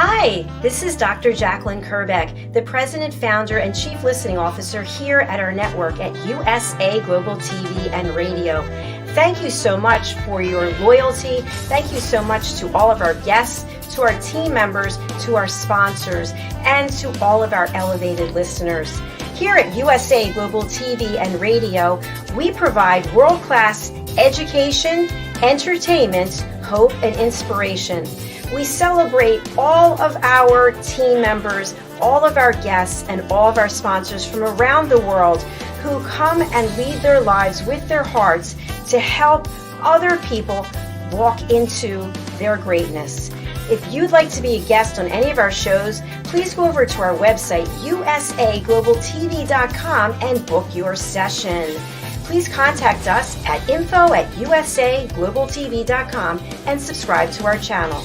Hi, this is Dr. Jacalyn Kerbeck, the President, Founder, and Chief Listening Officer here at our network at USA Global TV and Radio. Thank you so much for your loyalty. Thank you so much to all of our guests, to our team members, to our sponsors, and to all of our elevated listeners. Here at USA Global TV and Radio, we provide world-class education, entertainment, hope, and inspiration. We celebrate all of our team members, all of our guests, and all of our sponsors from around the world who come and lead their lives with their hearts to help other people walk into their greatness. If you'd like to be a guest on any of our shows, please go over to our website, usaglobaltv.com, and book your session. Please contact us at info@usaglobaltv.com and subscribe to our channel.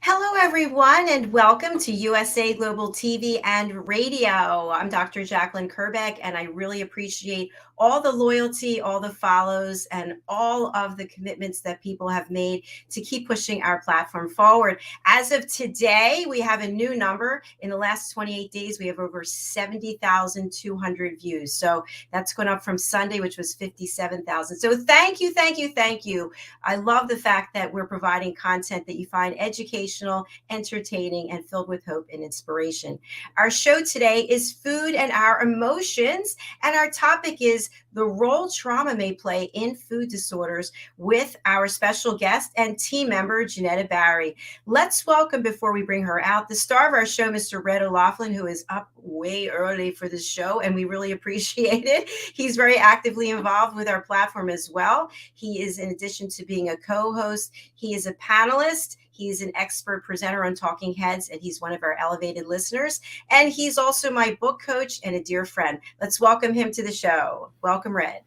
Hello, everyone, and welcome to USA Global TV and Radio. I'm Dr. Jacalyn Kerbeck, and I really appreciate all the loyalty, all the follows, and all of the commitments that people have made to keep pushing our platform forward. As of today, we have a new number. In the last 28 days, we have over 70,200 views. So that's gone up from Sunday, which was 57,000. So thank you, thank you, thank you. I love the fact that we're providing content that you find educational, entertaining, and filled with hope and inspiration. Our show today is Food and Our Emotions, and our topic is the role trauma may play in food disorders with our special guest and team member, Jenetta Barry. Let's welcome, before we bring her out, the star of our show, Mr. Red.olaughlin, who is up way early for this show, and we really appreciate it. He's very actively involved with our platform as well. He is, in addition to being a co-host, he is a panelist. He's an expert presenter on Talking Heads, and he's one of our elevated listeners. And he's also my book coach and a dear friend. Let's welcome him to the show. Welcome, Red.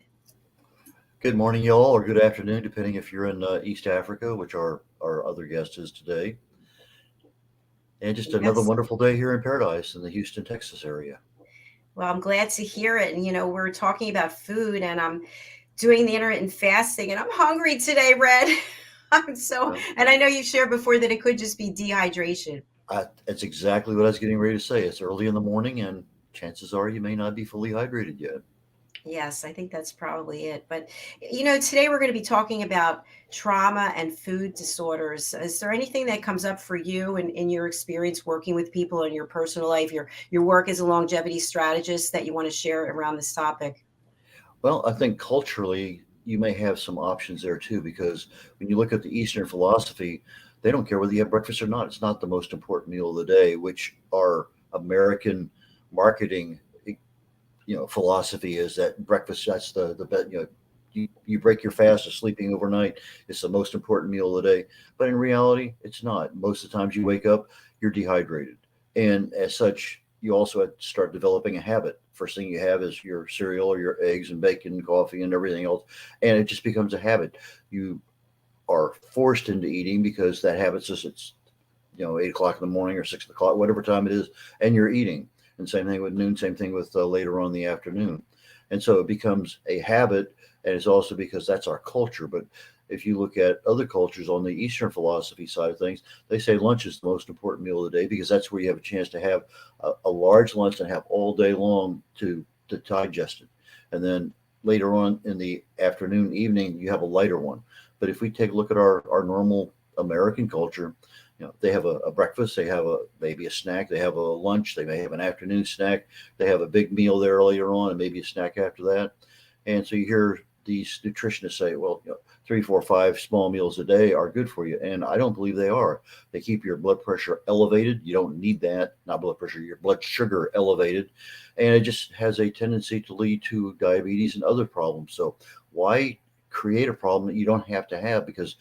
Good morning, y'all, or good afternoon, depending if you're in East Africa, which our other guest is today. And just another wonderful day here in paradise in the Houston, Texas area. Well, I'm glad to hear it. And, we're talking about food, and I'm doing the intermittent fasting, and I'm hungry today, Red. And I know you shared before that it could just be dehydration. That's exactly what I was getting ready to say. It's early in the morning, and chances are you may not be fully hydrated yet. Yes, I think that's probably it. But, today we're going to be talking about trauma and food disorders. Is there anything that comes up for you in your experience working with people in your personal life, your work as a longevity strategist, that you want to share around this topic? Well, I think culturally, you may have some options there too, because when you look at the Eastern philosophy, they don't care whether you have breakfast or not. It's not the most important meal of the day, which our American marketing, philosophy is that breakfast, that's the best, you break your fast of sleeping overnight. It's the most important meal of the day. But in reality, it's not. Most of the times you wake up, you're dehydrated. And as such, you also have to start developing a habit. First thing you have is your cereal or your eggs and bacon and coffee and everything else. And it just becomes a habit. You are forced into eating because that habit says it's, 8 o'clock in the morning or 6 o'clock, whatever time it is, and you're eating. And same thing with noon, same thing with later on in the afternoon. And so it becomes a habit. And it's also because that's our culture. But if you look at other cultures on the Eastern philosophy side of things, they say lunch is the most important meal of the day because that's where you have a chance to have a large lunch and have all day long to digest it. And then later on in the afternoon, evening, you have a lighter one. But if we take a look at our normal American culture, they have a breakfast, they have maybe a snack, they have a lunch, they may have an afternoon snack, they have a big meal there later on and maybe a snack after that. And so you hear these nutritionists say, well, 3, 4, 5 small meals a day are good for you. And I don't believe they are. They keep your blood pressure elevated. You don't need that, not blood pressure, your blood sugar elevated. And it just has a tendency to lead to diabetes and other problems. So why create a problem that you don't have to have? Because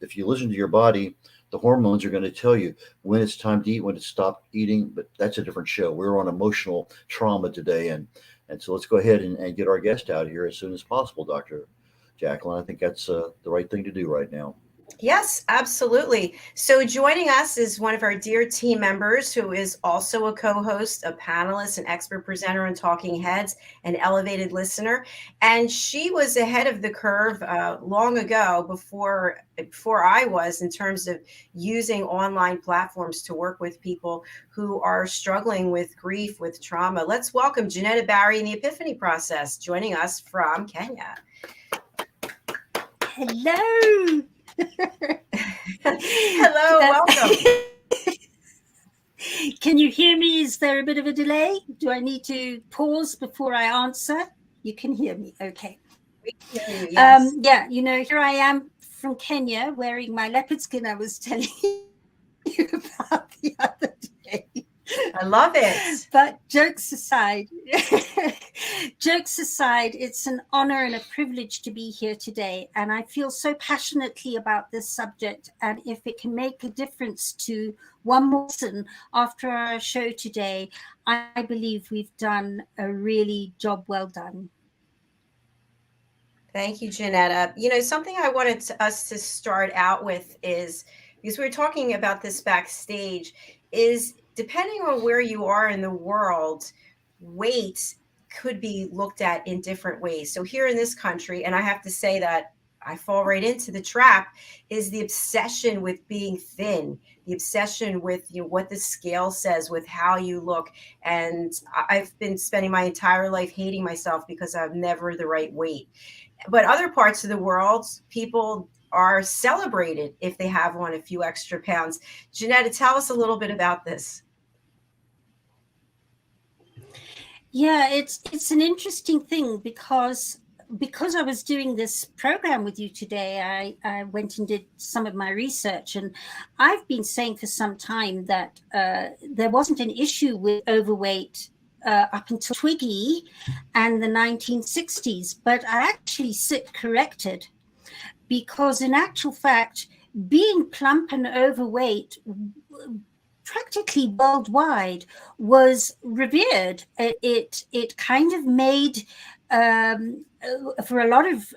if you listen to your body, the hormones are going to tell you when it's time to eat, when to stop eating. But that's a different show. We're on emotional trauma today. And so let's go ahead and get our guest out here as soon as possible, Dr. Jacalyn. I think that's the right thing to do right now. Yes, absolutely. So, joining us is one of our dear team members who is also a co host, a panelist, an expert presenter on Talking Heads, an elevated listener. And she was ahead of the curve long ago before I was, in terms of using online platforms to work with people who are struggling with grief, with trauma. Let's welcome Jenetta Barry in the Epiphany Process, joining us from Kenya. Hello. Hello, welcome. Can you hear me? Is there a bit of a delay? Do I need to pause before I answer? You can hear me. Okay. We can hear you, yes. Here I am from Kenya wearing my leopard skin I was telling you about the other day. I love it. But jokes aside, it's an honor and a privilege to be here today. And I feel so passionately about this subject. And if it can make a difference to one more person after our show today, I believe we've done a really job well done. Thank you, Janetta. Something I wanted us to start out with is, because we were talking about this backstage, is depending on where you are in the world, weight could be looked at in different ways. So here in this country, and I have to say that I fall right into the trap, is the obsession with being thin, the obsession with what the scale says, with how you look. And I've been spending my entire life hating myself because I'm never the right weight. But other parts of the world, people are celebrated if they have on a few extra pounds. Janetta, tell us a little bit about this. Yeah, it's an interesting thing because I was doing this program with you today, I went and did some of my research, and I've been saying for some time that there wasn't an issue with overweight up until Twiggy and the 1960s, but I actually sit corrected because in actual fact, being plump and overweight practically worldwide was revered. It kind of made for a lot of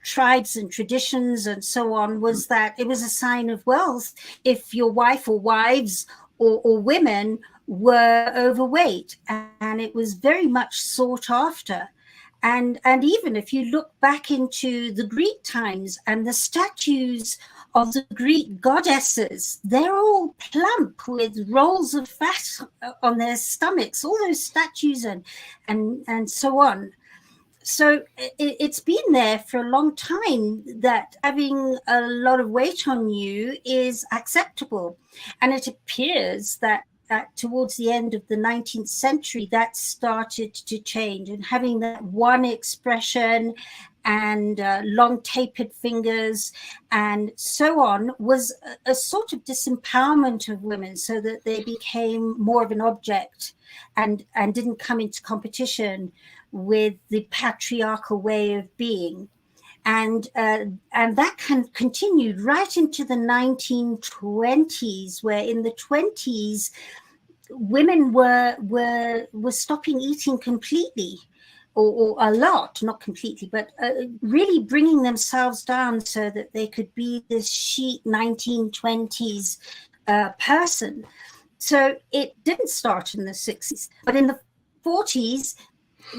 tribes and traditions and so on, was that it was a sign of wealth if your wife or wives or women were overweight, and it was very much sought after. And even if you look back into the Greek times and the statues of the Greek goddesses, they're all plump with rolls of fat on their stomachs, all those statues and so on. So it's been there for a long time that having a lot of weight on you is acceptable. And it appears that towards the end of the 19th century, that started to change, and having that one expression and long tapered fingers and so on was a sort of disempowerment of women, so that they became more of an object and didn't come into competition with the patriarchal way of being. And that continued right into the 1920s, where in the 20s women were stopping eating completely, or a lot, not completely, but really bringing themselves down so that they could be this chic 1920s person. So it didn't start in the 60s, but in the 40s,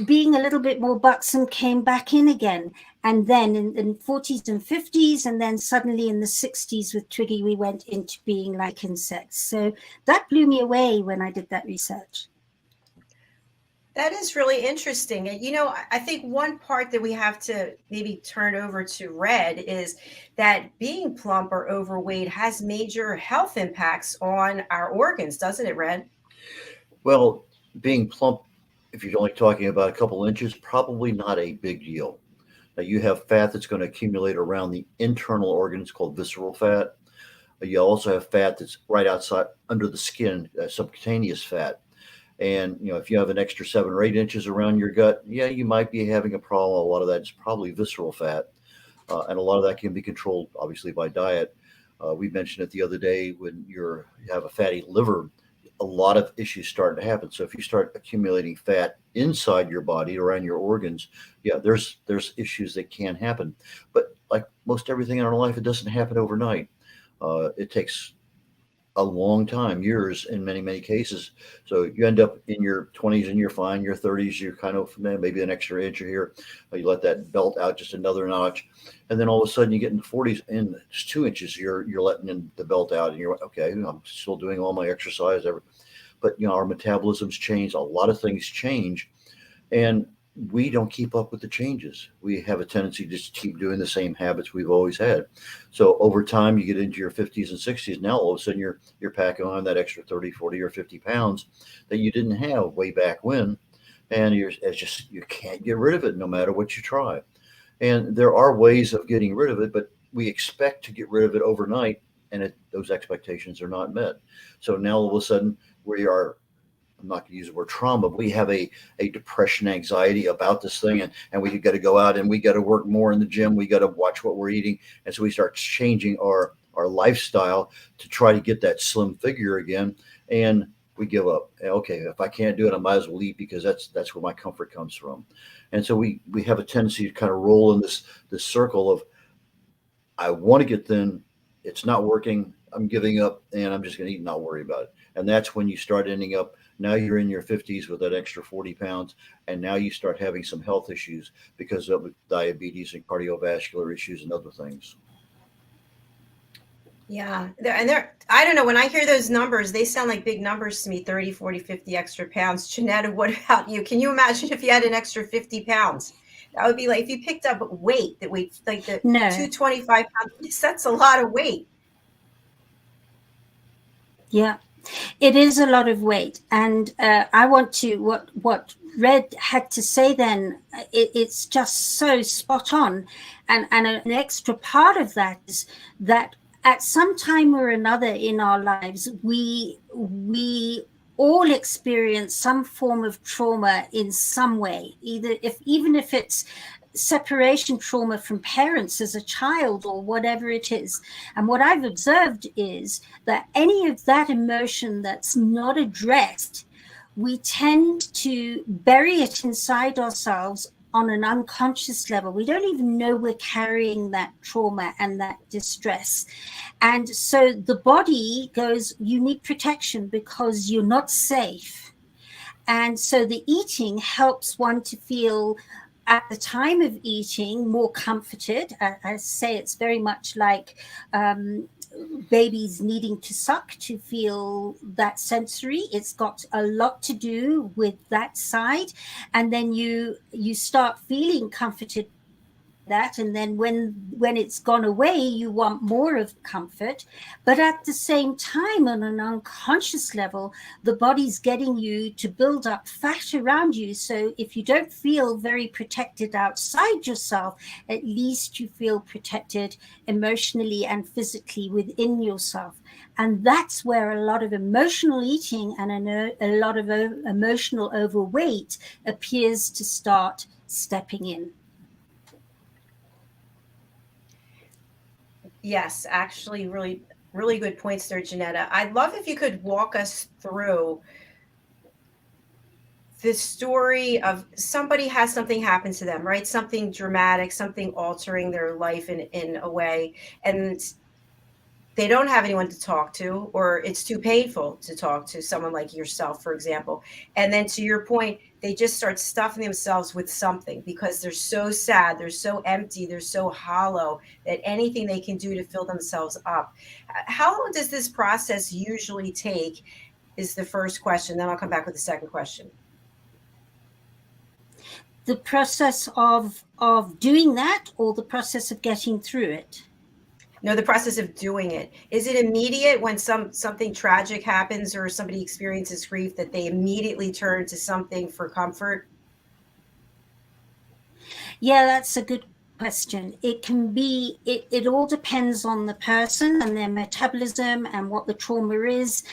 being a little bit more buxom came back in again. And then in 40s and 50s, and then suddenly in the 60s with Twiggy, we went into being like insects. So that blew me away when I did that research. That is really interesting. And, I think one part that we have to maybe turn over to Red is that being plump or overweight has major health impacts on our organs, doesn't it, Red? Well, being plump, if you're only talking about a couple inches, probably not a big deal. Now, you have fat that's going to accumulate around the internal organs called visceral fat. You also have fat that's right outside under the skin, subcutaneous fat. And if you have an extra 7 or 8 inches around your gut, yeah, you might be having a problem. A lot of that is probably visceral fat, and a lot of that can be controlled, obviously, by diet. We mentioned it the other day, when you have a fatty liver, a lot of issues start to happen. So if you start accumulating fat inside your body, around your organs, yeah, there's issues that can happen. But like most everything in our life, it doesn't happen overnight. It takes a long time, years in many cases. So you end up in your 20s and you're fine. Your 30s, you're kind of maybe an extra inch here. You let that belt out just another notch, and then all of a sudden you get in the 40s and it's 2 inches. You're letting in the belt out, and you're like, okay. I'm still doing all my exercise, but our metabolisms change. A lot of things change, and we don't keep up with the changes. We have a tendency to just keep doing the same habits we've always had. So over time, you get into your 50s and 60s. Now all of a sudden, you're packing on that extra 30, 40, or 50 pounds that you didn't have way back when, and it's just you can't get rid of it no matter what you try. And there are ways of getting rid of it, but we expect to get rid of it overnight, and those expectations are not met. So now all of a sudden we are, I'm not going to use the word trauma, but we have a depression, anxiety about this thing, and we got to go out and we got to work more in the gym. We got to watch what we're eating. And so we start changing our lifestyle to try to get that slim figure again. And we give up. Okay, if I can't do it, I might as well eat, because that's where my comfort comes from. And so we have a tendency to kind of roll in this circle of, I want to get thin, it's not working, I'm giving up, and I'm just going to eat and not worry about it. And that's when you start ending up, now you're in your 50s with that extra 40 pounds, and now you start having some health issues because of diabetes and cardiovascular issues and other things. Yeah. I don't know, when I hear those numbers, they sound like big numbers to me, 30, 40, 50 extra pounds. Janetta, what about you? Can you imagine if you had an extra 50 pounds? That would be like if you picked up weight that weight, like the No. 225 pounds, that's a lot of weight. Yeah, it is a lot of weight. And I want to, what Red had to say then, it's just so spot on. And an extra part of that is that at some time or another in our lives, we all experience some form of trauma in some way, even if it's separation trauma from parents as a child or whatever it is. And what I've observed is that any of that emotion that's not addressed, we tend to bury it inside ourselves on an unconscious level. We don't even know we're carrying that trauma and that distress. And so the body goes, you need protection because you're not safe. And so the eating helps one to feel, at the time of eating, more comforted. I say it's very much like babies needing to suck to feel that sensory. It's got a lot to do with that side. And then you start feeling comforted that, and then when it's gone away, you want more of comfort. But at the same time, on an unconscious level, the body's getting you to build up fat around you. So if you don't feel very protected outside yourself, at least you feel protected emotionally and physically within yourself. And that's where a lot of emotional eating and a lot of emotional overweight appears to start stepping in. Yes, actually, really, really good points there, Janetta. I'd love if you could walk us through the story of somebody has something happen to them, right? Something dramatic, something altering their life in a way, and they don't have anyone to talk to, or it's too painful to talk to someone like yourself, for example. And then to your point, they just start stuffing themselves with something because they're so sad, they're so empty, they're so hollow that anything they can do to fill themselves up. How long does this process usually take is the first question. Then I'll come back with the second question. The process of doing that, or the process of getting through it? No, the process of doing it. Is it immediate when something tragic happens or somebody experiences grief that they immediately turn to something for comfort? Yeah, that's a good question. It can be, it all depends on the person and their metabolism and what the trauma is.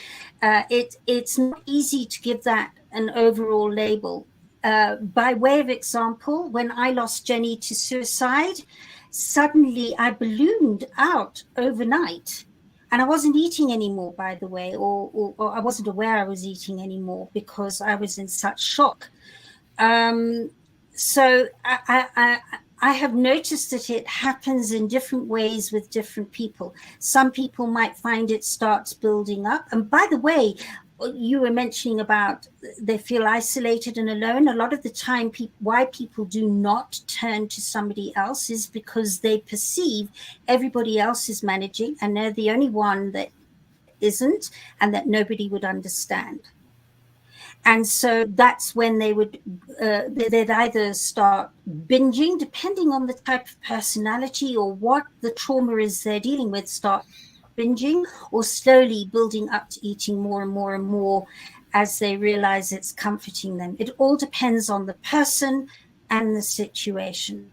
It's not easy to give that an overall label. By way of example, when I lost Jenny to suicide, suddenly I ballooned out overnight. And I wasn't eating anymore, by the way, or I wasn't aware I was eating anymore because I was in such shock. So I have noticed that it happens in different ways with different people. Some people might find it starts building up. And by the way, you were mentioning about they feel isolated and alone. A lot of the time, why people do not turn to somebody else is because they perceive everybody else is managing and they're the only one that isn't, and that nobody would understand. And so that's when they'd either start binging, depending on the type of personality or what the trauma is they're dealing with, start binging, or slowly building up to eating more and more and more as they realize it's comforting them. It all depends on the person and the situation.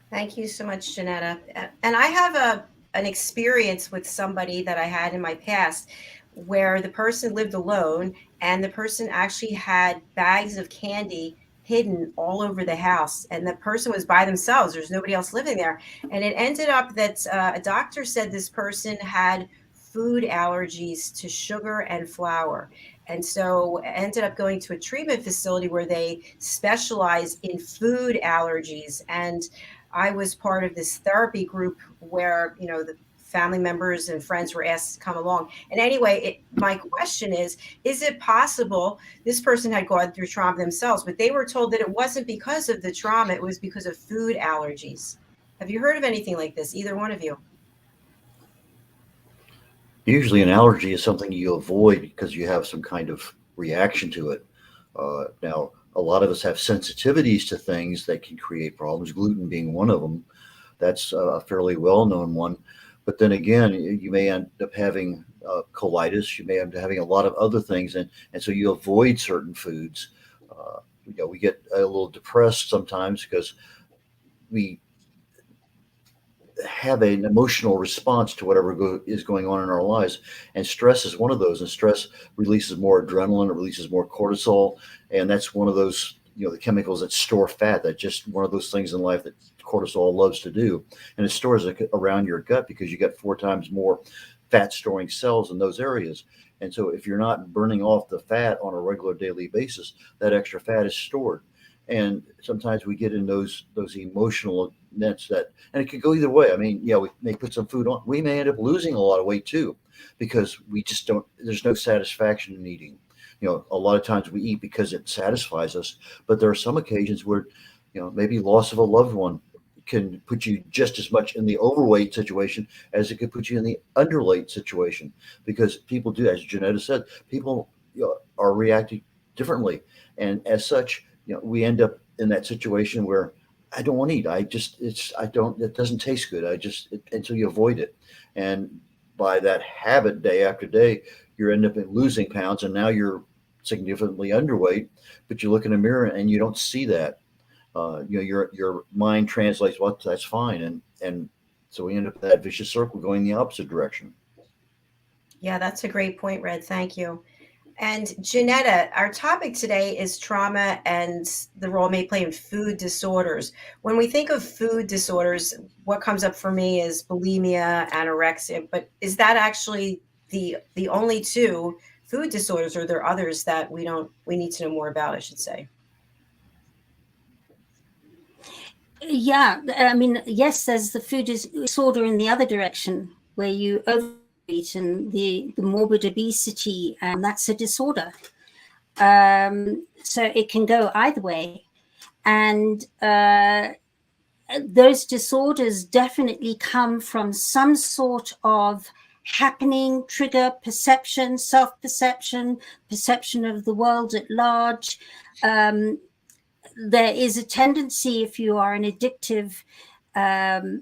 Thank you so much, Jenetta. And I have an experience with somebody that I had in my past where the person lived alone and the person actually had bags of candy hidden all over the house. And the person was by themselves. There's nobody else living there. And it ended up that a doctor said this person had food allergies to sugar and flour. And so I ended up going to a treatment facility where they specialize in food allergies. And I was part of this therapy group where, the family members and friends were asked to come along. And anyway, my question is it possible this person had gone through trauma themselves, but they were told that it wasn't because of the trauma, it was because of food allergies? Have you heard of anything like this, either one of you? Usually, an allergy is something you avoid because you have some kind of reaction to it. Now, a lot of us have sensitivities to things that can create problems, gluten being one of them. That's a fairly well known one. But then again, you may end up having colitis, you may end up having a lot of other things, and so you avoid certain foods. We get a little depressed sometimes because we have an emotional response to whatever is going on in our lives, and stress is one of those. And stress releases more adrenaline, it releases more cortisol, and that's one of those, the chemicals that store fat. That's just one of those things in life that cortisol loves to do, and it stores it around your gut because you got 4 times more fat storing cells in those areas. And so if you're not burning off the fat on a regular daily basis, that extra fat is stored. And sometimes we get in those emotional nets that, and it could go either way. I mean, yeah, we may put some food on, we may end up losing a lot of weight too, because we just don't, there's no satisfaction in eating. A lot of times we eat because it satisfies us, but there are some occasions where, maybe loss of a loved one can put you just as much in the overweight situation as it could put you in the underweight situation, because people do, as Jenetta said, people are reacting differently, and as such, we end up in that situation where I don't want to eat. It doesn't taste good. Until you avoid it. And by that habit, day after day, you end up losing pounds, and now you're significantly underweight, but you look in the mirror and you don't see that. Your mind translates, well, that's fine. And so we end up in that vicious circle going the opposite direction. Yeah, that's a great point, Red. Thank you. And Janetta, our topic today is trauma and the role it may play in food disorders. When we think of food disorders, what comes up for me is bulimia, anorexia, but is that actually the only two food disorders, or are there others that we need to know more about, I should say? Yeah, I mean, yes, there's the food disorder in the other direction where you overeat and the morbid obesity, and that's a disorder. So it can go either way. And those disorders definitely come from some sort of happening, trigger, perception, self-perception, perception of the world at large. There is a tendency, if you are an addictive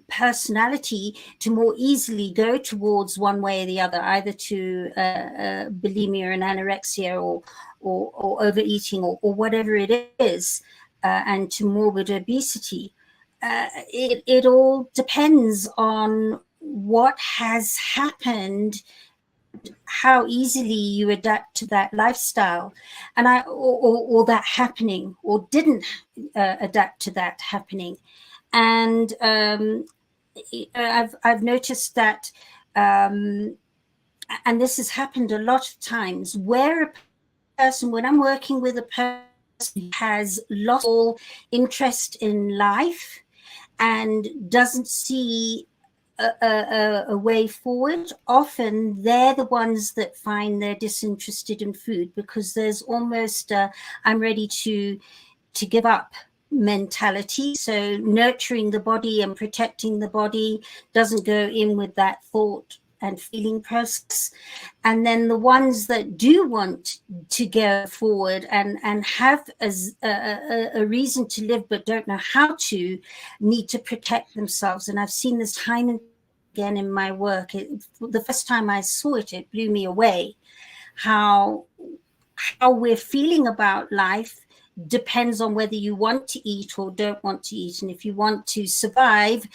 personality, to more easily go towards one way or the other, either to bulimia and anorexia, or overeating, or whatever it is, and to morbid obesity. It all depends on what has happened and how easily you adapt to that lifestyle, and or that happening, or didn't adapt to that happening. And I've noticed that, and this has happened a lot of times, where a person, when I'm working with a person has lost all interest in life and doesn't see a way forward, often they're the ones that find they're disinterested in food, because there's almost I'm ready to give up mentality. So nurturing the body and protecting the body doesn't go in with that thought and feeling process. And then the ones that do want to go forward and have a reason to live but don't know how to, need to protect themselves. And I've seen this time and again in my work. The first time I saw it, it blew me away. How we're feeling about life depends on whether you want to eat or don't want to eat. And if you want to survive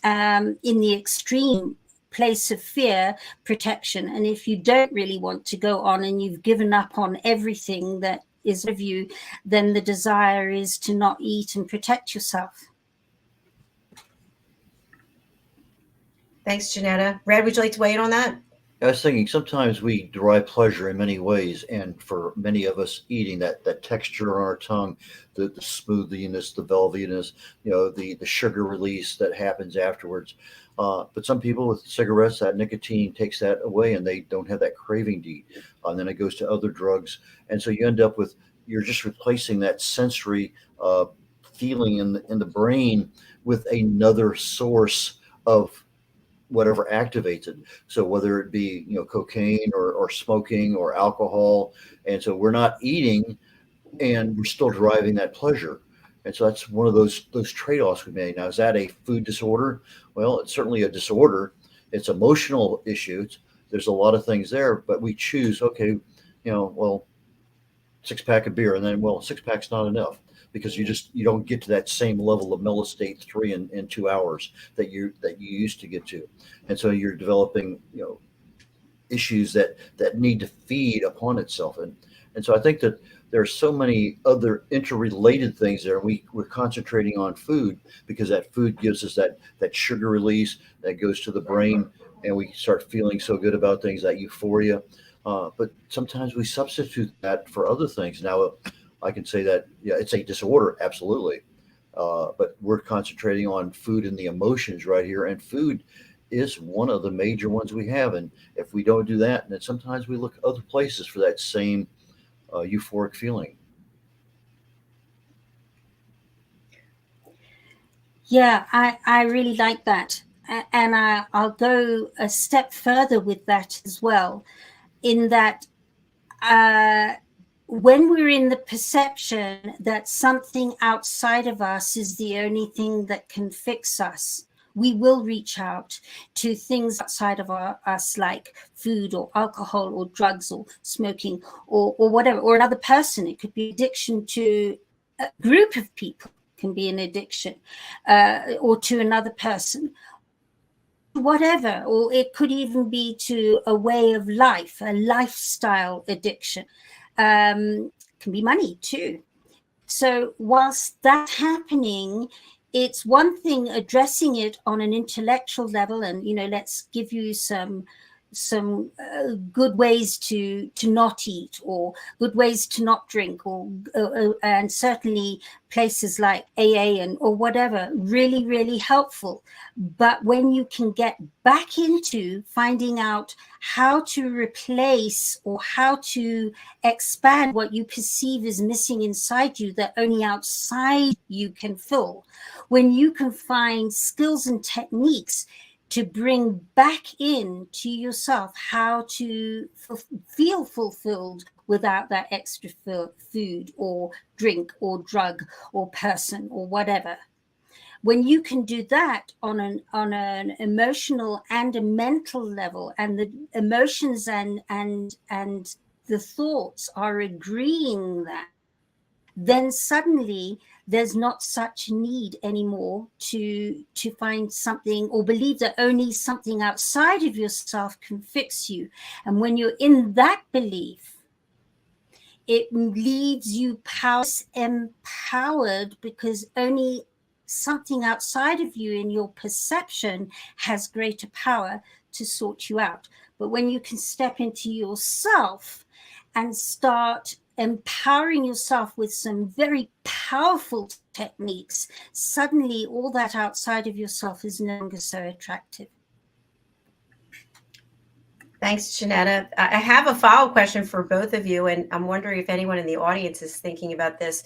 in the extreme place of fear, protection. And if you don't really want to go on and you've given up on everything that is of you, then the desire is to not eat and protect yourself. Thanks, Jenetta. Red, would you like to weigh in on that? I was thinking sometimes we derive pleasure in many ways, and for many of us, eating that texture on our tongue, the smoothiness, the velvetiness, the sugar release that happens afterwards. But some people with cigarettes, that nicotine takes that away, and they don't have that craving to eat. And then it goes to other drugs, and so you end up with, you're just replacing that sensory feeling in the brain with another source of whatever activates it. So whether it be cocaine or smoking or alcohol, and so we're not eating, and we're still deriving that pleasure. And so that's one of those trade-offs we made. Now, is that a food disorder? Well, it's certainly a disorder. It's emotional issues. There's a lot of things there, but we choose, okay, well, 6-pack of beer, and then, well, 6-pack's not enough, because you don't get to that same level of melostate 3 in 2 hours that you used to get to. And so you're developing issues that need to feed upon itself. And so I think that there are so many other interrelated things there. We're concentrating on food because that food gives us that sugar release that goes to the brain, and we start feeling so good about things, that euphoria. But sometimes we substitute that for other things. Now, I can say that, yeah, it's a disorder, absolutely. But we're concentrating on food and the emotions right here. And food is one of the major ones we have. And if we don't do that, then sometimes we look other places for that same euphoric feeling. Yeah, I really like that. And I'll go a step further with that as well, in that when we're in the perception that something outside of us is the only thing that can fix us, we will reach out to things outside of us, like food or alcohol or drugs or smoking or whatever, or another person. It could be addiction to a group of people, can be an addiction, or to another person, whatever. Or it could even be to a way of life, a lifestyle addiction. Can be money too. So whilst that's happening, it's one thing addressing it on an intellectual level, and let's give you some good ways to not eat, or good ways to not drink, or and certainly places like AA or whatever, really, really helpful. But when you can get back into finding out how to replace or how to expand what you perceive is missing inside you that only outside you can fill, when you can find skills and techniques to bring back in to yourself how to feel fulfilled without that extra food or drink or drug or person or whatever. When you can do that on an emotional and a mental level, and the emotions and the thoughts are agreeing that, then suddenly there's not such need anymore to find something or believe that only something outside of yourself can fix you. And when you're in that belief, it leaves you empowered, because only something outside of you in your perception has greater power to sort you out. But when you can step into yourself and start empowering yourself with some very powerful techniques, suddenly all that outside of yourself is no longer so attractive. Thanks, Jenetta. I have a follow-up question for both of you, and I'm wondering if anyone in the audience is thinking about this.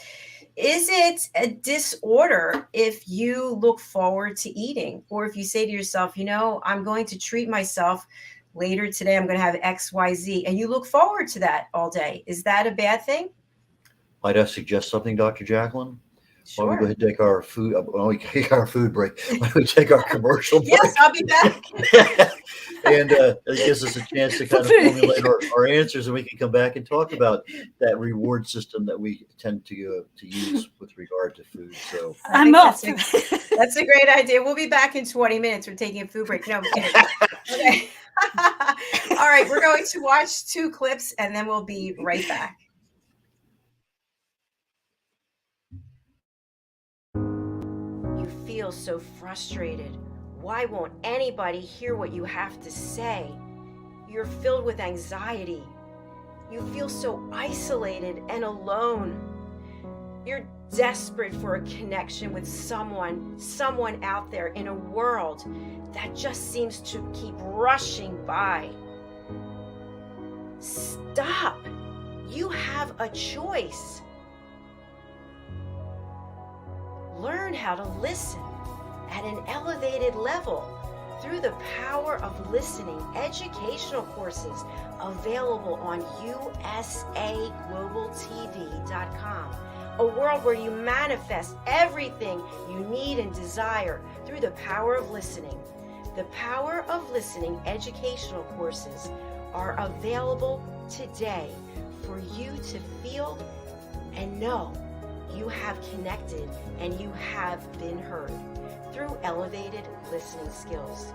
Is it a disorder if you look forward to eating, or if you say to yourself, I'm going to treat myself later today, I'm going to have X, Y, Z, and you look forward to that all day? Is that a bad thing? Might I suggest something, Dr. Jacalyn? Sure. Why don't we go ahead and take our food? Why don't we take our food break? Why don't we take our commercial break? Yes, I'll be back. And it gives us a chance to kind of formulate our answers, and we can come back and talk about that reward system that we tend to use with regard to food. So I'm off. That's a great idea. We'll be back in 20 minutes. We're taking a food break. No, I'm kidding. Okay. All right, we're going to watch 2 clips, and then we'll be right back. You feel so frustrated. Why won't anybody hear what you have to say? You're filled with anxiety. You feel so isolated and alone. You're desperate for a connection with someone out there in a world that just seems to keep rushing by. Stop. You have a choice. Learn how to listen at an elevated level through the power of listening educational courses available on usaglobaltv.com. A world where you manifest everything you need and desire through the power of listening. The Power of Listening educational courses are available today for you to feel and know you have connected and you have been heard through elevated listening skills.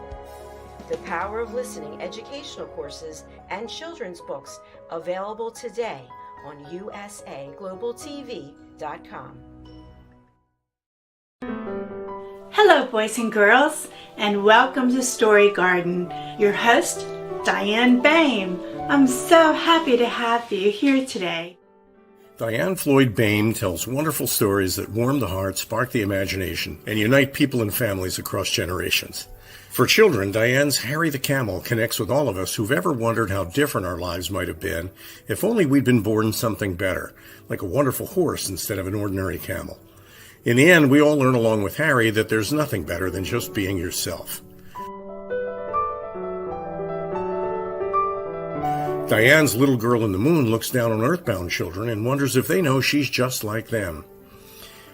The Power of Listening educational courses and children's books available today on usaglobaltv.com. Hello, boys and girls, and welcome to Story Garden. Your host, Diane Boehm. I'm so happy to have you here today. Diane Floyd Boehm tells wonderful stories that warm the heart, spark the imagination, and unite people and families across generations. For children, Diane's Harry the Camel connects with all of us who've ever wondered how different our lives might have been if only we'd been born something better, like a wonderful horse instead of an ordinary camel. In the end, we all learn along with Harry that there's nothing better than just being yourself. Diane's Little Girl in the Moon looks down on earthbound children and wonders if they know she's just like them.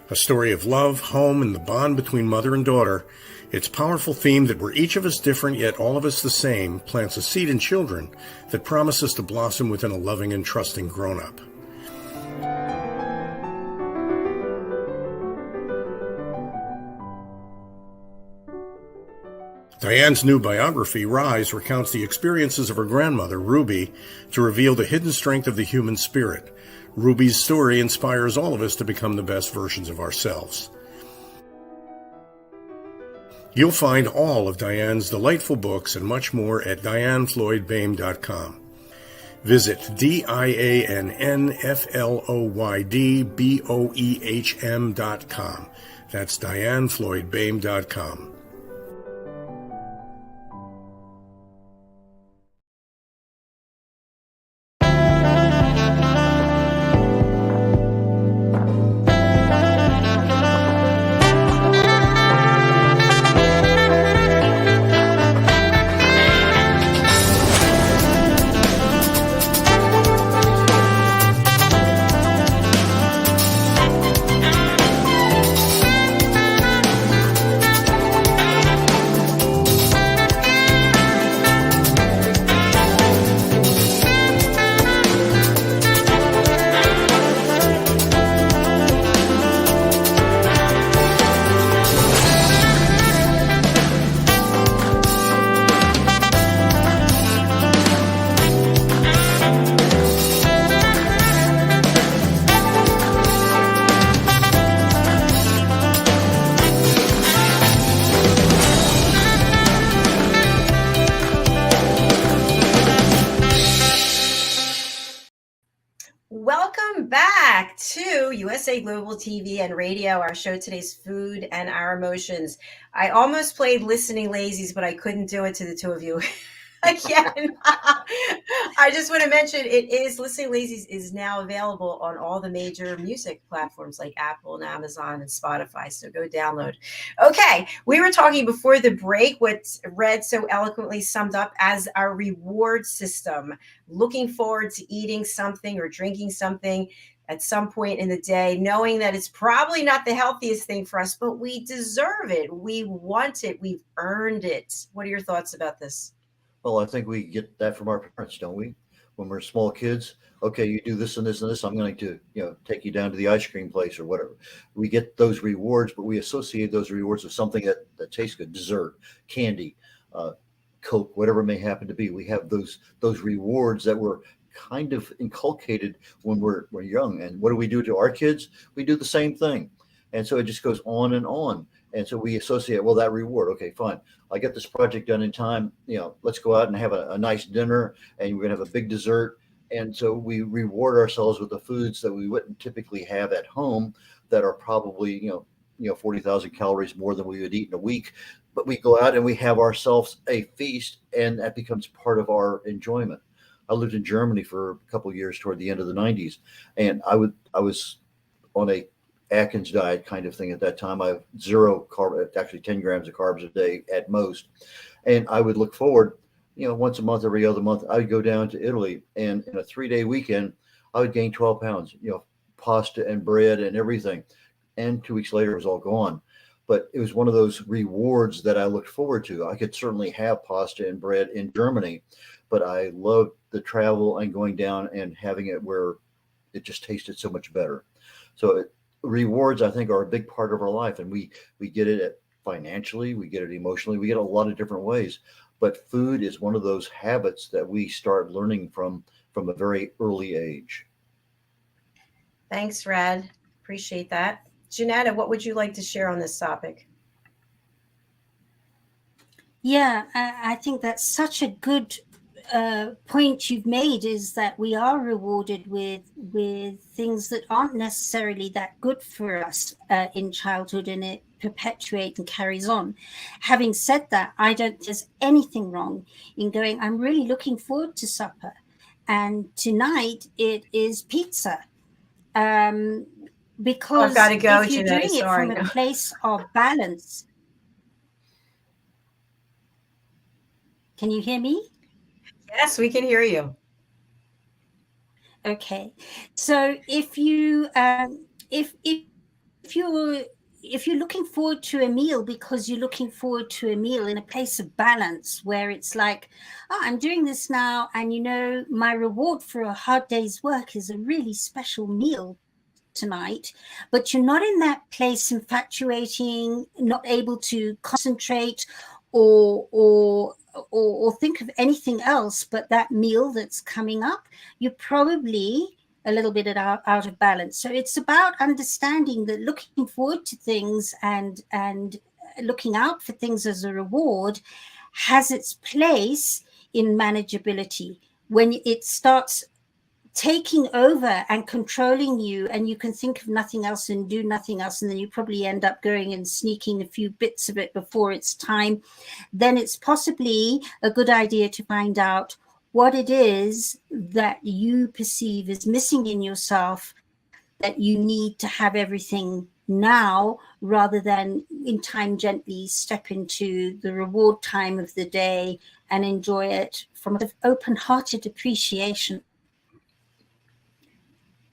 A story of love, home, and the bond between mother and daughter, its powerful theme that we're each of us different yet all of us the same plants a seed in children that promises to blossom within a loving and trusting grown-up. Diane's new biography, Rise, recounts the experiences of her grandmother, Ruby, to reveal the hidden strength of the human spirit. Ruby's story inspires all of us to become the best versions of ourselves. You'll find all of Diane's delightful books and much more at dianefloydboehm.com. Visit dianefloydboehm.com. That's dianefloydboehm.com. USA Global TV and Radio. Our show today's Food and Our Emotions. I almost played Listening Lazies, but I couldn't do it to the two of you again. I just want to mention Listening Lazies is now available on all the major music platforms like Apple and Amazon and Spotify. So go download. Okay, we were talking before the break what Red so eloquently summed up as our reward system. Looking forward to eating something or drinking something at some point in the day, knowing that it's probably not the healthiest thing for us, but we deserve it. We want it. We've earned it. What are your thoughts about this? Well, I think we get that from our parents, don't we? When we're small kids, okay, you do this and this and this. I'm going to, take you down to the ice cream place or whatever. We get those rewards, but we associate those rewards with something that tastes good, dessert, candy, Coke, whatever it may happen to be. We have those rewards that were kind of inculcated when we're young. And what do we do to our kids? We do the same thing. And so it just goes on and on. And so we associate, well, that reward. Okay, fine. I get this project done in time. Let's go out and have a nice dinner, and we're going to have a big dessert. And so we reward ourselves with the foods that we wouldn't typically have at home that are probably, 40,000 calories more than we would eat in a week. But we go out and we have ourselves a feast, and that becomes part of our enjoyment. I lived in Germany for a couple of years toward the end of the 90s, and I was on a Atkins diet kind of thing at that time. I have zero carb, actually 10 grams of carbs a day at most. And I would look forward, once a month, every other month, I would go down to Italy, and in a 3-day weekend, I would gain 12 pounds, pasta and bread and everything. And 2 weeks later, it was all gone. But it was one of those rewards that I looked forward to. I could certainly have pasta and bread in Germany, but I loved the travel and going down and having it where it just tasted so much better. So rewards, I think, are a big part of our life, and we get it financially, we get it emotionally, we get it a lot of different ways. But food is one of those habits that we start learning from a very early age. Thanks, Red. Appreciate that. Jenetta, what would you like to share on this topic? Yeah, I think that's such a good point you've made, is that we are rewarded with things that aren't necessarily that good for us in childhood, and it perpetuates and carries on. Having said that, I don't think there's anything wrong in going, I'm really looking forward to supper, and tonight it is pizza. Because I've got to go, if you're Jenetta, doing it sorry. from a place of balance. Can you hear me? Yes, we can hear you. Okay, so if you if you're looking forward to a meal because you're looking forward to a meal in a place of balance, where it's like, oh, I'm doing this now, and my reward for a hard day's work is a really special meal tonight, but you're not in that place infatuating, not able to concentrate or think of anything else but that meal that's coming up, you're probably a little bit out of balance. So it's about understanding that looking forward to things and looking out for things as a reward has its place in manageability. When it starts taking over and controlling you, and you can think of nothing else and do nothing else, and then you probably end up going and sneaking a few bits of it before it's time, then it's possibly a good idea to find out what it is that you perceive as missing in yourself, that you need to have everything now, rather than in time gently step into the reward time of the day and enjoy it from an open-hearted appreciation.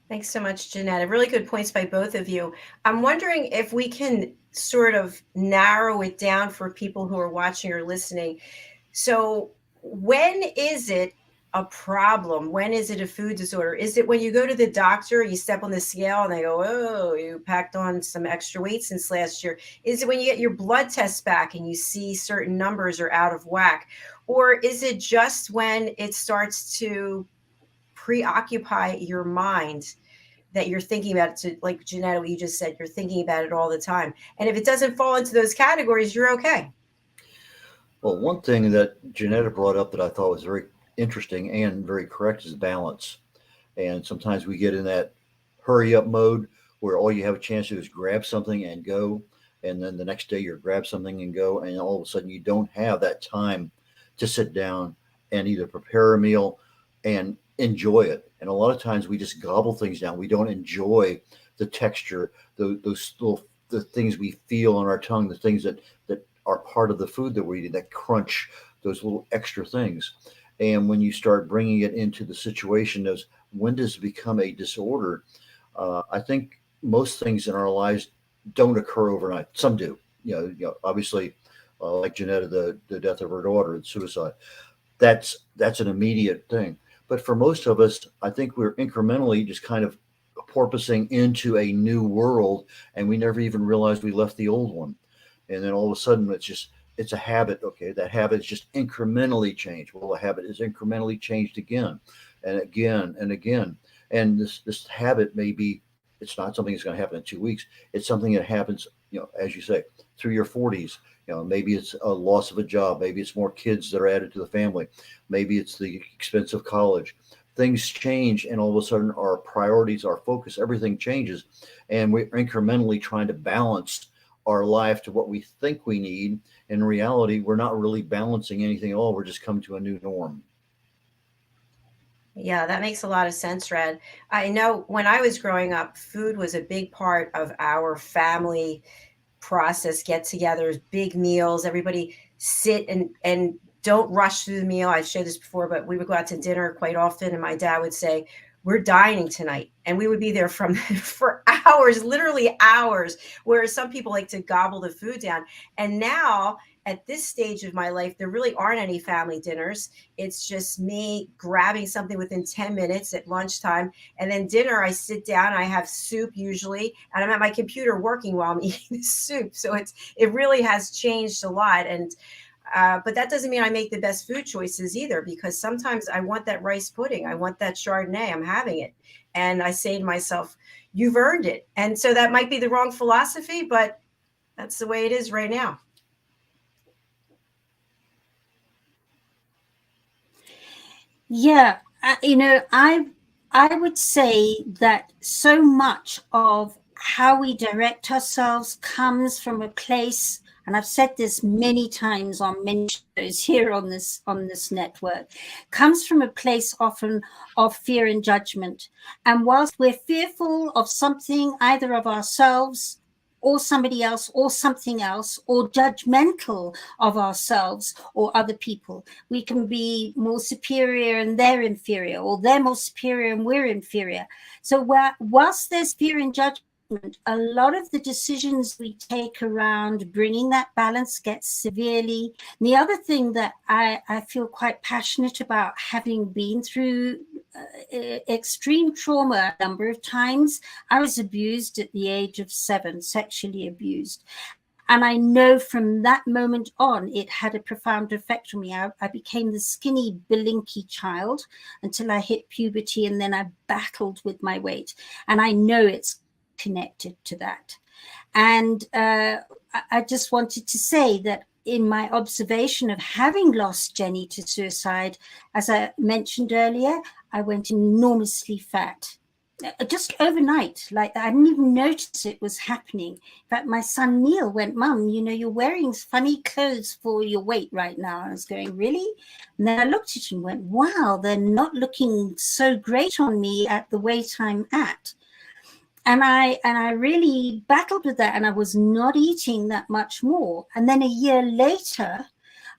Thanks so much, Jenetta. Really good points by both of you. I'm wondering if we can sort of narrow it down for people who are watching or listening. So when is it a problem? When is it a food disorder? Is it when you go to the doctor, you step on the scale and they go, oh, you packed on some extra weight since last year? Is it when you get your blood tests back and you see certain numbers are out of whack? Or is it just when it starts to preoccupy your mind, that you're thinking about it, to, like Jenetta, what you just said, you're thinking about it all the time? And if it doesn't fall into those categories, you're okay. Well, one thing that Jenetta brought up that I thought was very interesting and very correct is balance. And sometimes we get in that hurry up mode where all you have a chance to do is grab something and go. And then the next day you're grab something and go. And all of a sudden you don't have that time to sit down and either prepare a meal and enjoy it. And a lot of times we just gobble things down. We don't enjoy the texture, those little the things we feel on our tongue, the things that are part of the food that we're eating, that crunch, those little extra things. And when you start bringing it into the situation of when does it become a disorder, I think most things in our lives don't occur overnight. Some do. Obviously, like Jenetta, the death of her daughter, and suicide. That's an immediate thing. But for most of us, I think we're incrementally just kind of porpoising into a new world, and we never even realized we left the old one. And then all of a sudden, it's a habit. Okay, that habit is just incrementally changed. Well, the habit is incrementally changed again, and again, and again. And this habit may be, it's not something that's going to happen in 2 weeks. It's something that happens, as you say, through your 40s. Maybe it's a loss of a job. Maybe it's more kids that are added to the family. Maybe it's the expense of college. Things change, and all of a sudden our priorities, our focus, everything changes. And we're incrementally trying to balance our life to what we think we need. In reality, we're not really balancing anything at all. We're just coming to a new norm. Yeah, that makes a lot of sense, Red. I know when I was growing up, food was a big part of our family process, get-togethers, big meals. Everybody sit and don't rush through the meal. I've shared this before, but we would go out to dinner quite often, and my dad would say, "We're dining tonight," and we would be there for hours, literally hours. Whereas some people like to gobble the food down. And now, at this stage of my life, there really aren't any family dinners. It's just me grabbing something within 10 minutes at lunchtime. And then dinner, I sit down, I have soup usually, and I'm at my computer working while I'm eating the soup. So it really has changed a lot. And but that doesn't mean I make the best food choices either, because sometimes I want that rice pudding. I want that Chardonnay. I'm having it. And I say to myself, you've earned it. And so that might be the wrong philosophy, but that's the way it is right now. Yeah, I would say that so much of how we direct ourselves comes from a place, and I've said this many times on many shows here on this network, comes from a place often of fear and judgment. And whilst we're fearful of something, either of ourselves or somebody else or something else, or judgmental of ourselves or other people, we can be more superior and they're inferior, or they're more superior and we're inferior. So whilst there's fear and judgment, a lot of the decisions we take around bringing that balance gets severely. And the other thing that I feel quite passionate about, having been through extreme trauma a number of times. I was abused at the age of 7, sexually abused. And I know from that moment on, it had a profound effect on me. I became the skinny, bilinky child until I hit puberty, and then I battled with my weight. And I know it's connected to that. And I just wanted to say that in my observation of having lost Jenny to suicide, as I mentioned earlier, I went enormously fat. Just overnight, like that. I didn't even notice it was happening. In fact, my son Neil went, "Mum, you're wearing funny clothes for your weight right now." And I was going, "Really?" And then I looked at him and went, "Wow, they're not looking so great on me at the weight I'm at." And I really battled with that, and I was not eating that much more. And then a year later,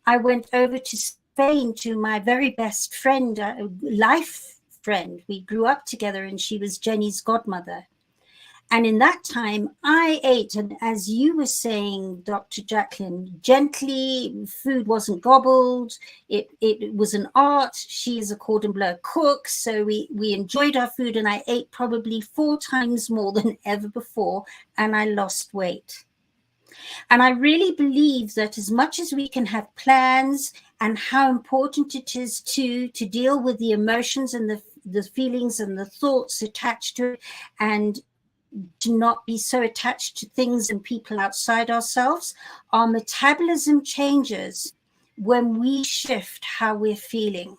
I went over to Spain to my very best friend, life friend. We grew up together, and she was Jenny's godmother. And in that time, I ate, and as you were saying, Dr. Jacalyn, gently. Food wasn't gobbled. It was an art. She is a cordon bleu cook, so we enjoyed our food, and I ate probably 4 times more than ever before, and I lost weight. And I really believe that as much as we can have plans, and how important it is to deal with the emotions and the feelings and the thoughts attached to it, and to not be so attached to things and people outside ourselves, our metabolism changes when we shift how we're feeling.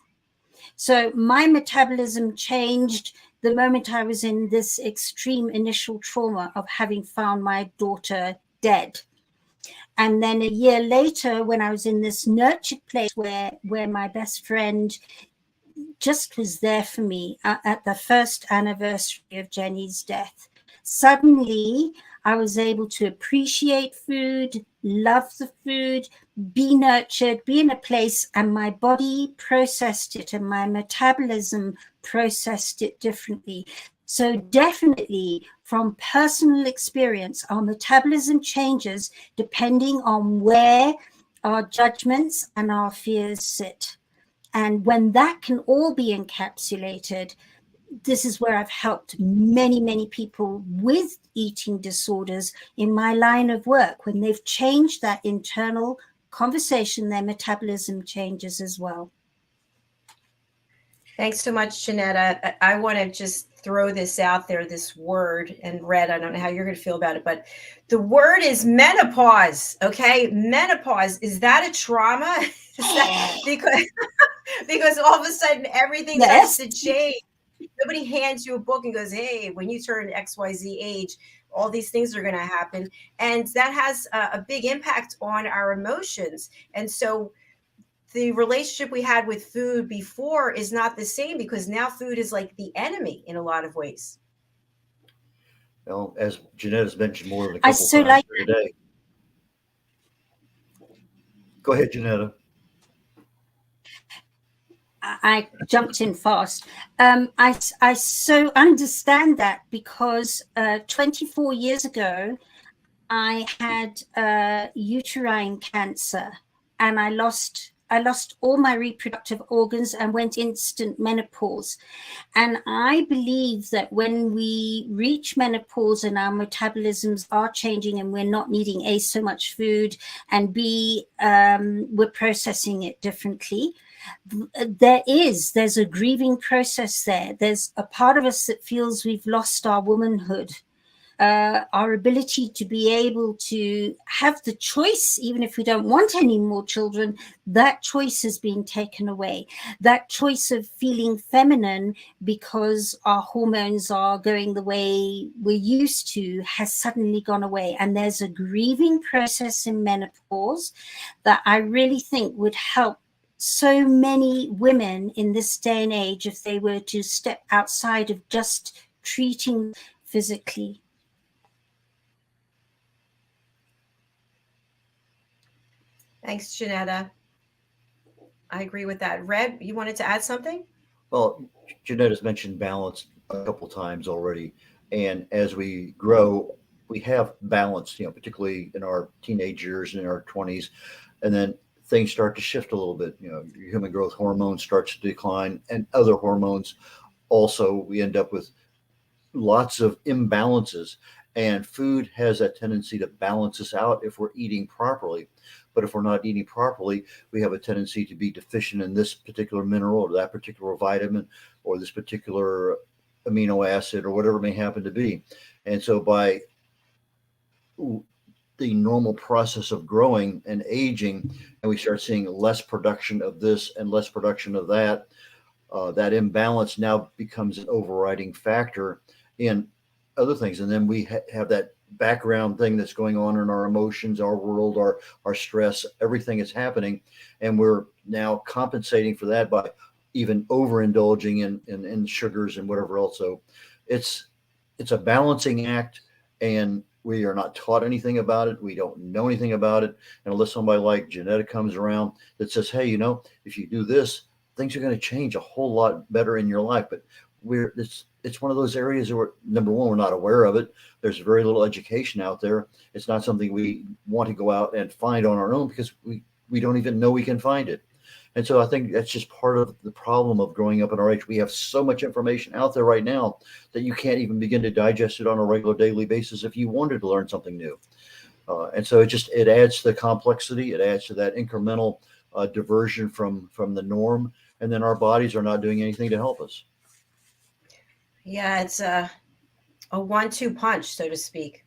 So my metabolism changed the moment I was in this extreme initial trauma of having found my daughter dead. And then a year later, when I was in this nurtured place where my best friend just was there for me at the first anniversary of Jenny's death, suddenly I was able to appreciate food, love the food, be nurtured, be in a place, and my body processed it and my metabolism processed it differently. So definitely from personal experience, our metabolism changes depending on where our judgments and our fears sit. And when that can all be encapsulated, this is where I've helped many, many people with eating disorders in my line of work. When they've changed that internal conversation, their metabolism changes as well. Thanks so much, Jenetta. I want to just throw this out there, this word, and Red, I don't know how you're going to feel about it, but the word is menopause. Okay. Menopause. Is that a trauma? Is that because all of a sudden everything starts to change? Nobody hands you a book and goes, hey, when you turn XYZ age, all these things are going to happen. And that has a big impact on our emotions. And so the relationship we had with food before is not the same, because now food is like the enemy in a lot of ways. Well, as Jenetta's mentioned more than a couple times today. Go ahead, Jenetta. I jumped in fast. I so understand that, because 24 years ago, I had uterine cancer, and I lost all my reproductive organs and went instant menopause. And I believe that when we reach menopause and our metabolisms are changing and we're not needing A, so much food, and B, we're processing it differently, there's a grieving process there. There's a part of us that feels we've lost our womanhood. Our ability to be able to have the choice, even if we don't want any more children, that choice has been taken away. That choice of feeling feminine because our hormones are going the way we're used to has suddenly gone away. And there's a grieving process in menopause that I really think would help so many women in this day and age if they were to step outside of just treating physically. Thanks, Jenetta. I agree with that. Red, you wanted to add something? Well, Jenetta's mentioned balance a couple times already. And as we grow, we have balance, particularly in our teenage years and in our 20s. And then things start to shift a little bit. Your human growth hormone starts to decline, and other hormones also. We end up with lots of imbalances. And food has that tendency to balance us out if we're eating properly. But if we're not eating properly, we have a tendency to be deficient in this particular mineral or that particular vitamin or this particular amino acid or whatever it may happen to be. And so by the normal process of growing and aging, and we start seeing less production of this and less production of that, that imbalance now becomes an overriding factor in other things. And then we have that background thing that's going on in our emotions, our world, our stress, everything is happening. And we're now compensating for that by even overindulging in sugars and whatever else. So it's a balancing act, and we are not taught anything about it. We don't know anything about it. And unless somebody like Jenetta comes around that says, hey, if you do this, things are going to change a whole lot better in your life. But it's one of those areas where, number one, we're not aware of it. There's very little education out there. It's not something we want to go out and find on our own, because we don't even know we can find it. And so I think that's just part of the problem of growing up in our age. We have so much information out there right now that you can't even begin to digest it on a regular daily basis if you wanted to learn something new. And so it adds to the complexity. It adds to that incremental diversion from the norm. And then our bodies are not doing anything to help us. Yeah, it's a 1-2 punch, so to speak.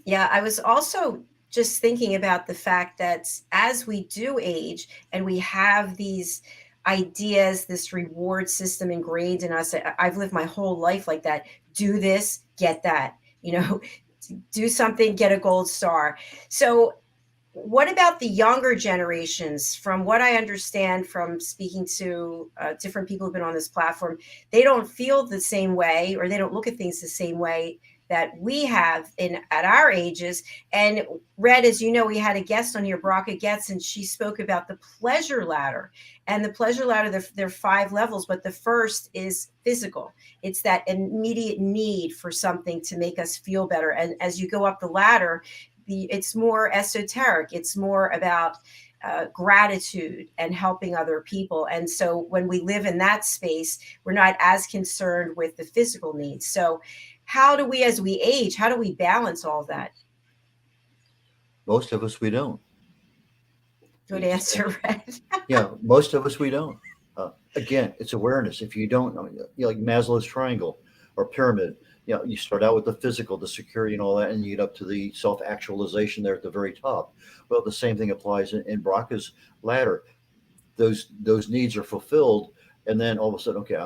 Yeah, I was also just thinking about the fact that as we do age and we have these ideas, this reward system ingrained in us. I've lived my whole life like that. Do this, get that. You know, do something, get a gold star. So what about the younger generations? From what I understand from speaking to different people who've been on this platform, they don't feel the same way, or they don't look at things the same way that we have in at our ages. And Red, as you know, we had a guest on here, Baraka Getz, and she spoke about the pleasure ladder. And the pleasure ladder, there are 5 levels, but the first is physical. It's that immediate need for something to make us feel better. And as you go up the ladder, it's more esoteric. It's more about gratitude and helping other people. And so when we live in that space, we're not as concerned with the physical needs. So how do we, as we age, how do we balance all that? Most of us, we don't. Good answer, Red. Yeah, most of us, we don't. Again, it's awareness. If you don't, like Maslow's triangle or pyramid, you start out with the physical, the security and all that, and you get up to the self-actualization there at the very top. Well, the same thing applies in Braca's ladder. Those needs are fulfilled, and then all of a sudden, okay,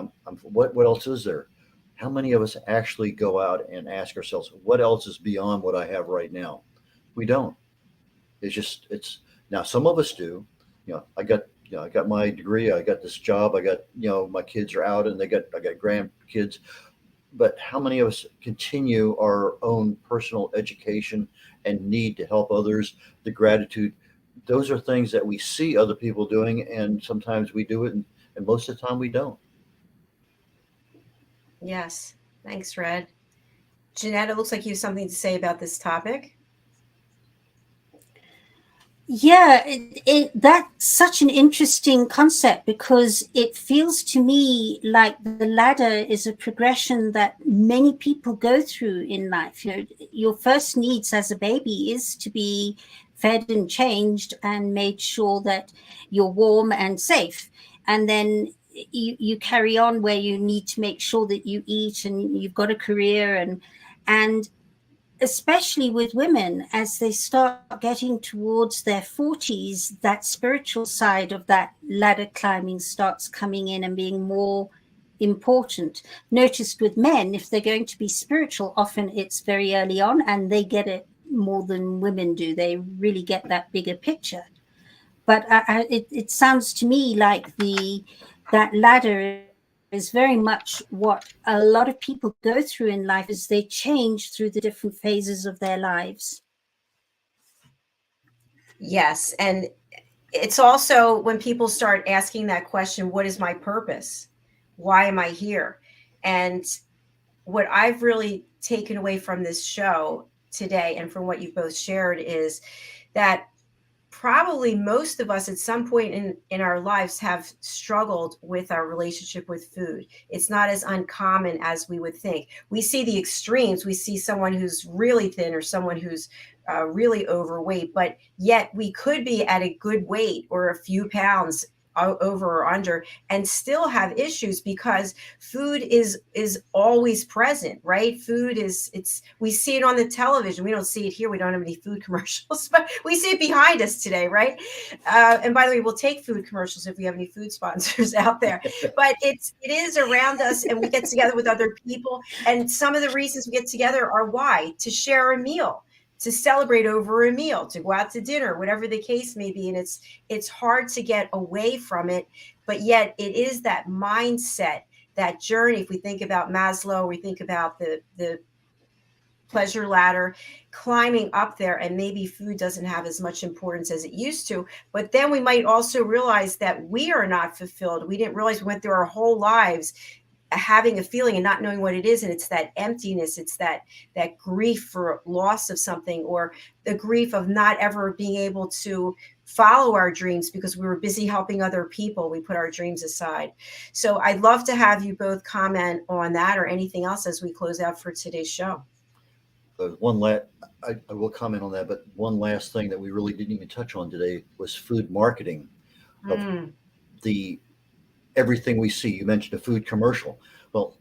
what else is there? How many of us actually go out and ask ourselves, what else is beyond what I have right now? We don't. It's now some of us do. I got my degree, I got this job, I got, my kids are out and I got grandkids. But how many of us continue our own personal education and need to help others, the gratitude? Those are things that we see other people doing, and sometimes we do it, and most of the time we don't. Yes. Thanks, Red. Jenetta, looks like you have something to say about this topic. Yeah, that's such an interesting concept, because it feels to me like the ladder is a progression that many people go through in life. Your first needs as a baby is to be fed and changed and made sure that you're warm and safe. And then you carry on where you need to make sure that you eat and you've got a career, and especially with women, as they start getting towards their 40s, that spiritual side of that ladder climbing starts coming in and being more important. Noticed with men, if they're going to be spiritual, often it's very early on, and they get it more than women do. They really get that bigger picture. But it sounds to me like that ladder is very much what a lot of people go through in life as they change through the different phases of their lives. Yes. And it's also when people start asking that question, what is my purpose? Why am I here? And what I've really taken away from this show today and from what you've both shared is that probably most of us at some point in our lives have struggled with our relationship with food. It's not as uncommon as we would think. We see the extremes. We see someone who's really thin or someone who's really overweight, but yet we could be at a good weight or a few pounds over or under and still have issues, because food is always present, right? Food is, we see it on the television. We don't see it here. We don't have any food commercials, but we see it behind us today, right? And by the way, we'll take food commercials if we have any food sponsors out there. But it is around us, and we get together with other people. And some of the reasons we get together are why? To share a meal, to celebrate over a meal, to go out to dinner, whatever the case may be. And it's hard to get away from it, but yet it is that mindset, that journey. If we think about Maslow, we think about the pleasure ladder, climbing up there, and maybe food doesn't have as much importance as it used to. But then we might also realize that we are not fulfilled. We didn't realize we went through our whole lives having a feeling and not knowing what it is, and it's that emptiness, it's that grief for loss of something, or the grief of not ever being able to follow our dreams because we were busy helping other people. We put our dreams aside. So I'd love to have you both comment on that or anything else as we close out for today's show. I will comment on that, but one last thing that we really didn't even touch on today was food marketing of the everything we see. You mentioned a food commercial. Well,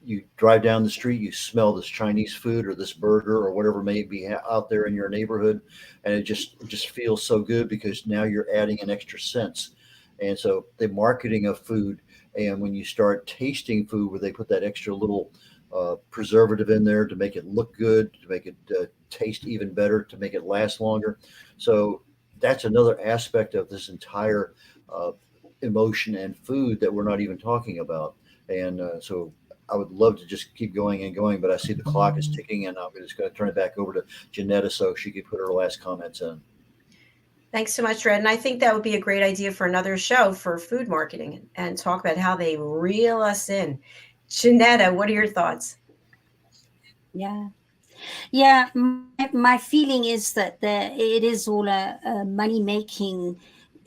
you drive down the street, you smell this Chinese food or this burger or whatever may be out there in your neighborhood, and it just feels so good because now you're adding an extra sense. And so the marketing of food, and when you start tasting food where they put that extra little preservative in there to make it look good, to make it taste even better, to make it last longer. So that's another aspect of this entire uh, emotion and food that we're not even talking about. And so I would love to just keep going and going, but I see the clock is ticking, and I'm just going to turn it back over to Jenetta so she could put her last comments in. Thanks so much, Red. And I think that would be a great idea for another show for food marketing and talk about how they reel us in. Jenetta, what are your thoughts? Yeah. Yeah, my feeling is that it is all a money-making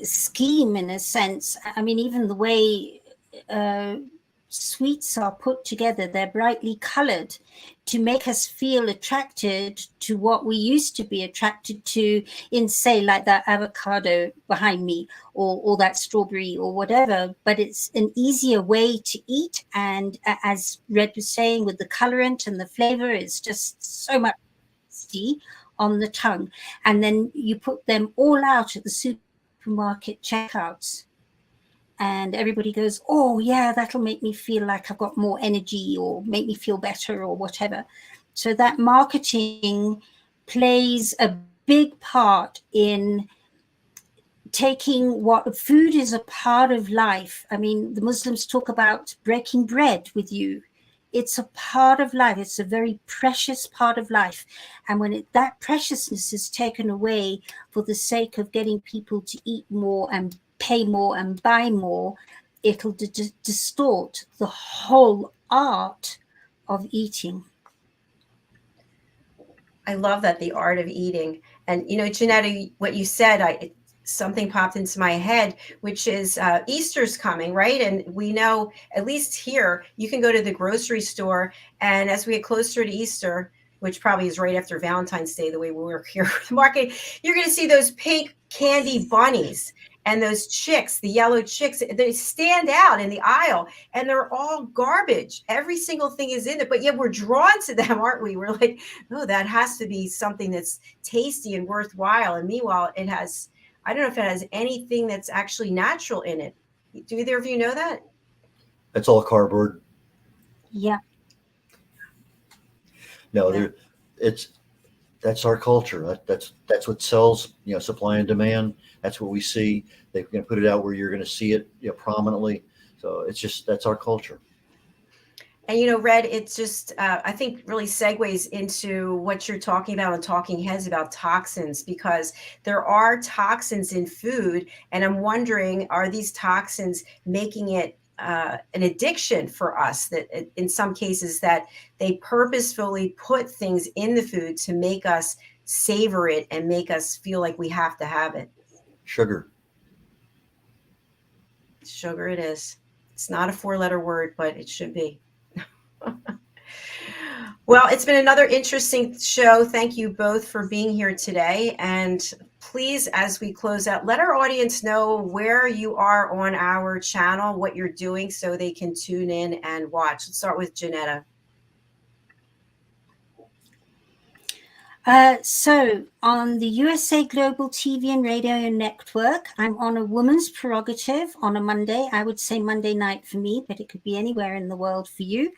scheme in a sense. I mean, even the way sweets are put together, they're brightly colored to make us feel attracted to what we used to be attracted to in, say, like that avocado behind me, or that strawberry or whatever. But it's an easier way to eat. And as Red was saying, with the colorant and the flavor, it's just so much tasty on the tongue. And then you put them all out at the supermarket checkouts, and everybody goes, oh yeah, that'll make me feel like I've got more energy or make me feel better or whatever. So that marketing plays a big part in taking what food is a part of life. I mean, the Muslims talk about breaking bread with you. It's a part of life. It's a very precious part of life. And when that preciousness is taken away for the sake of getting people to eat more and pay more and buy more, it'll distort the whole art of eating. I love that, the art of eating. And, Janetta, what you said, something popped into my head, which is Easter's coming, right? And we know, at least here, you can go to the grocery store, and as we get closer to Easter, which probably is right after Valentine's Day, the way we work here for the market, you're going to see those pink candy bunnies and those chicks, the yellow chicks. They stand out in the aisle, and they're all garbage. Every single thing is in it, but yet we're drawn to them, aren't we? We're like, oh, that has to be something that's tasty and worthwhile. And meanwhile, it has, I don't know if it has anything that's actually natural in it. Do either of you know that? It's all cardboard. Yeah. No, that's our culture. That's what sells. Supply and demand. That's what we see. They're going to put it out where you're going to see it, prominently. So that's our culture. And Red, it's just I think really segues into what you're talking about on Talking Heads about toxins, because there are toxins in food, and I'm wondering, are these toxins making it an addiction for us? That in some cases that they purposefully put things in the food to make us savor it and make us feel like we have to have it. Sugar. Sugar it is. It's not a 4-letter word, but it should be. Well, it's been another interesting show. Thank you both for being here today. And please, as we close out, let our audience know where you are on our channel, what you're doing, so they can tune in and watch. Let's start with Jenetta. So on the USA Global TV and Radio Network, I'm on A Woman's Prerogative on a Monday. I would say Monday night for me, but it could be anywhere in the world for you.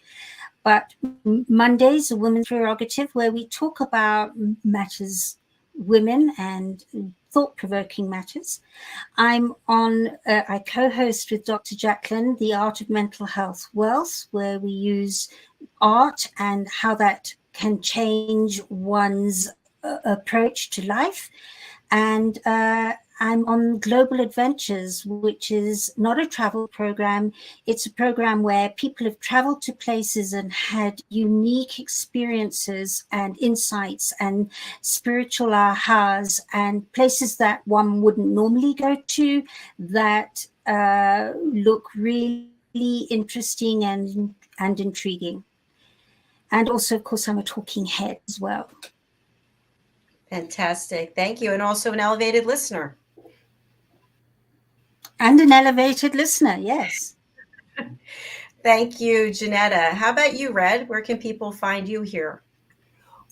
But Monday's A Woman's Prerogative, where we talk about matters, women, and thought-provoking matters. I co-host with Dr. Jacalyn, The Art of Mental Health Wealth, where we use art and how that can change one's approach to life. And I'm on Global Adventures, which is not a travel program. It's a program where people have traveled to places and had unique experiences and insights and spiritual ahas, and places that one wouldn't normally go to, that look really interesting and intriguing. And also, of course, I'm a talking head as well. Fantastic. Thank you. And also an elevated listener. And an elevated listener, yes. Thank you, Jenetta. How about you, Red? Where can people find you here?